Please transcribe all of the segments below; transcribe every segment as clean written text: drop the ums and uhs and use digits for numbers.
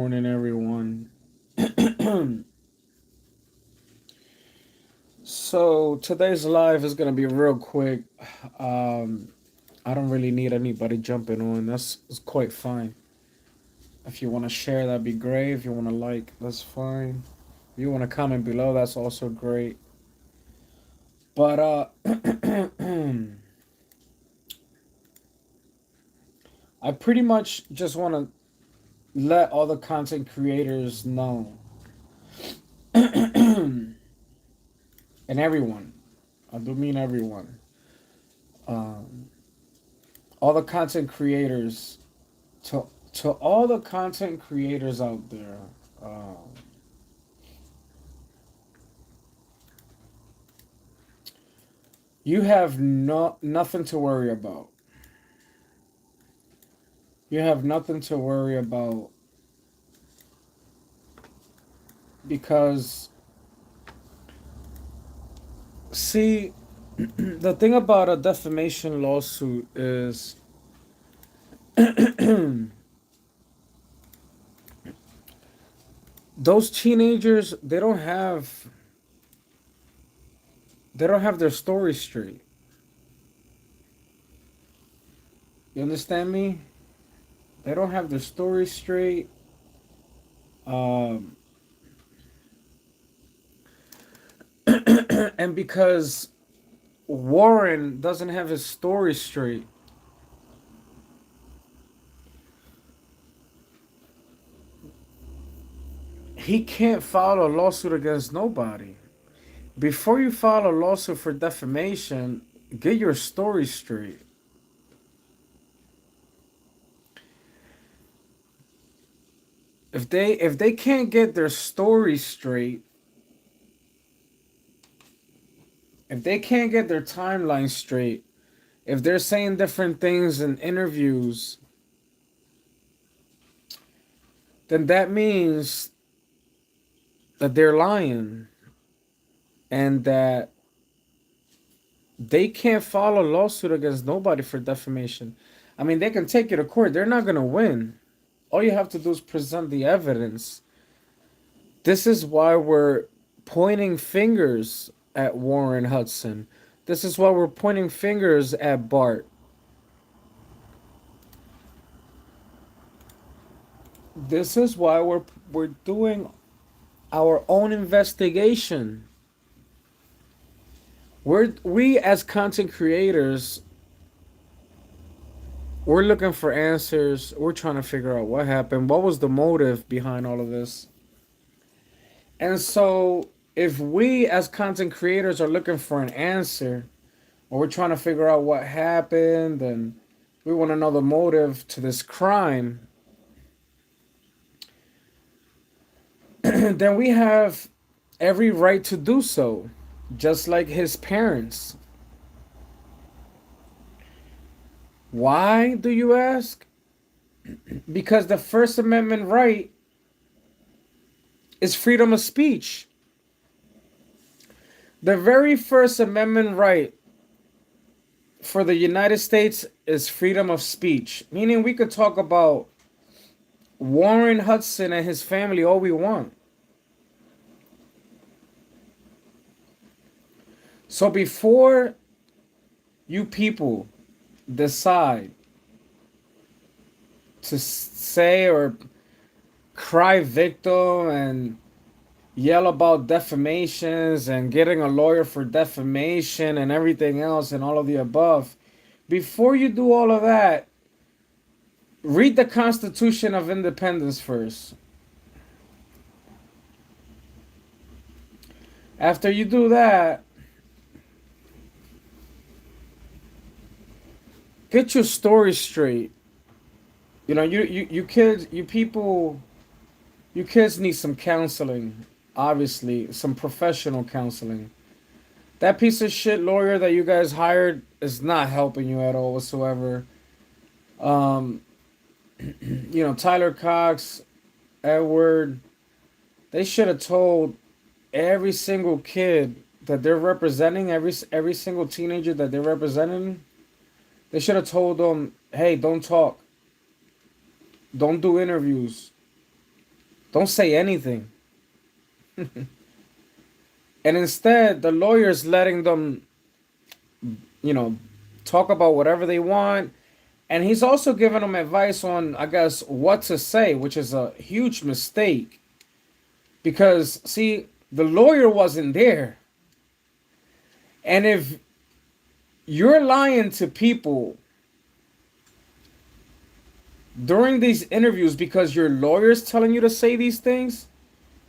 Morning, everyone. So today's live is gonna be real quick. Um, I don't really need anybody jumping on. That's quite fine. If you want to share, that'd be great. If you want to like, that's fine. If you want to comment below, that's also great. But I pretty much just want to let all the content creators know, and everyone. I do mean everyone. Um, all the content creators to all the content creators out there, um, you have nothing to worry about. You have nothing to worry about because see, the thing about a defamation lawsuit is those teenagers they don't have their story straight. You understand me? They don't have their story straight. Um, and because Warren doesn't have his story straight, he can't file a lawsuit against nobody. Before you file a lawsuit for defamation, get your story straight. If they can't get their story straight, if they can't get their timeline straight, if they're saying different things in interviews, then that means that they're lying and that they can't file a lawsuit against nobody for defamation. I mean, they can take you to court. They're not going to win. All you have to do is present the evidence. This is why we're pointing fingers at Warren Hudson. This is why we're pointing fingers at Bart. This is why we're doing our own investigation. We as content creators, we're looking for answers. We're trying to figure out what happened. What was the motive behind all of this? And so, if we as content creators are looking for an answer, or we're trying to figure out what happened, and we want to know the motive to this crime, then we have every right to do so, just like his parents. Why, do you ask? Because the First Amendment right is freedom of speech. The very First Amendment right for the United States is freedom of speech, meaning we could talk about Warren Hudson and his family all we want. So before you people decide to say or cry victim and yell about defamations and getting a lawyer for defamation and everything else and all of the above, before you do all of that, read the Constitution of Independence first. After you do that, get your story straight. You know, you kids, you people, you kids need some counseling. Obviously, some professional counseling. That piece of shit lawyer that you guys hired is not helping you at all whatsoever. Um, Tyler Cox, Edward, they should have told every single kid that they're representing, every single teenager that they're representing. They should have told them, hey, don't talk. Don't do interviews. Don't say anything. And instead, the lawyer's letting them, you know, talk about whatever they want. And he's also giving them advice on, I guess, what to say, which is a huge mistake. Because, see, the lawyer wasn't there. And if you're lying to people during these interviews because your lawyer's telling you to say these things,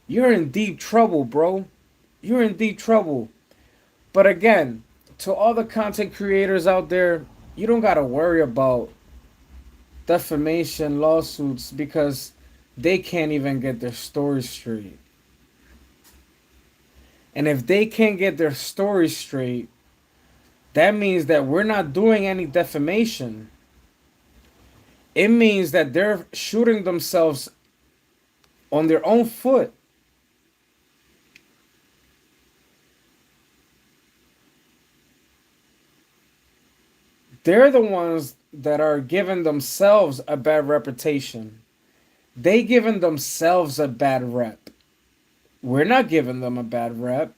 you're in deep trouble, bro. You're in deep trouble. But again, to all the content creators out there, you don't got to worry about defamation lawsuits because they can't even get their story straight. And if they can't get their story straight, that means that we're not doing any defamation. It means that they're shooting themselves on their own foot. They're the ones that are giving themselves a bad reputation. They giving themselves a bad rep. We're not giving them a bad rep.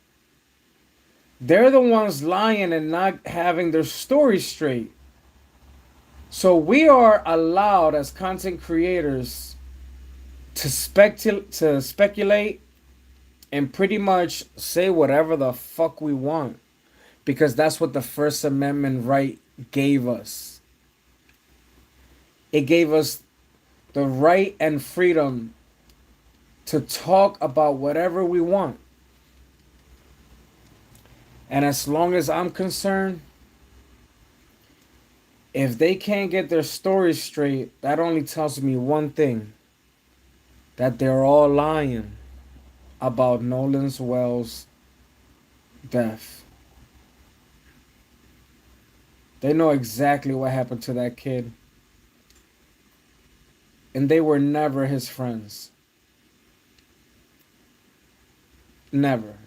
They're the ones lying and not having their story straight. So we are allowed as content creators to speculate and pretty much say whatever the fuck we want because that's what the First Amendment right gave us. It gave us the right and freedom to talk about whatever we want. And as long as I'm concerned, if they can't get their story straight, that only tells me one thing, that they're all lying about Nolan's Wells' death. They know exactly what happened to that kid. And they were never his friends. Never.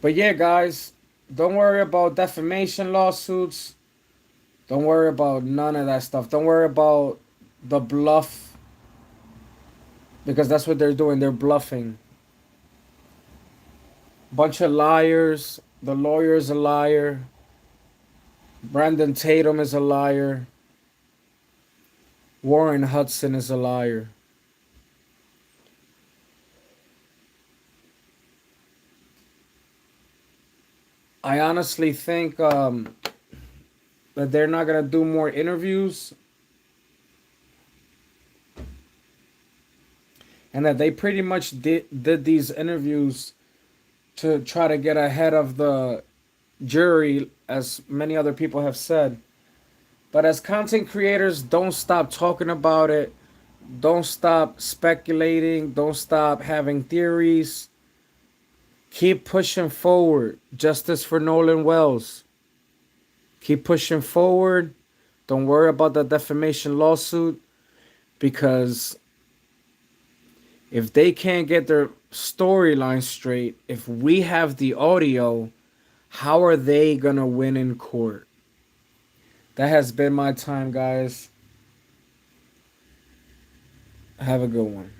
But yeah, guys, don't worry about defamation lawsuits. Don't worry about none of that stuff. Don't worry about the bluff because that's what they're doing. They're bluffing. Bunch of liars. The lawyer's a liar. Brandon Tatum is a liar. Warren Hudson is a liar. I honestly think that they're not going to do more interviews and that they pretty much did these interviews to try to get ahead of the jury, as many other people have said. But as content creators, don't stop talking about it. Don't stop speculating. Don't stop having theories. Keep pushing forward. Justice for Nolan Wells. Keep pushing forward. Don't worry about the defamation lawsuit because if they can't get their storyline straight, if we have the audio, how are they going to win in court? That has been my time, guys. Have a good one.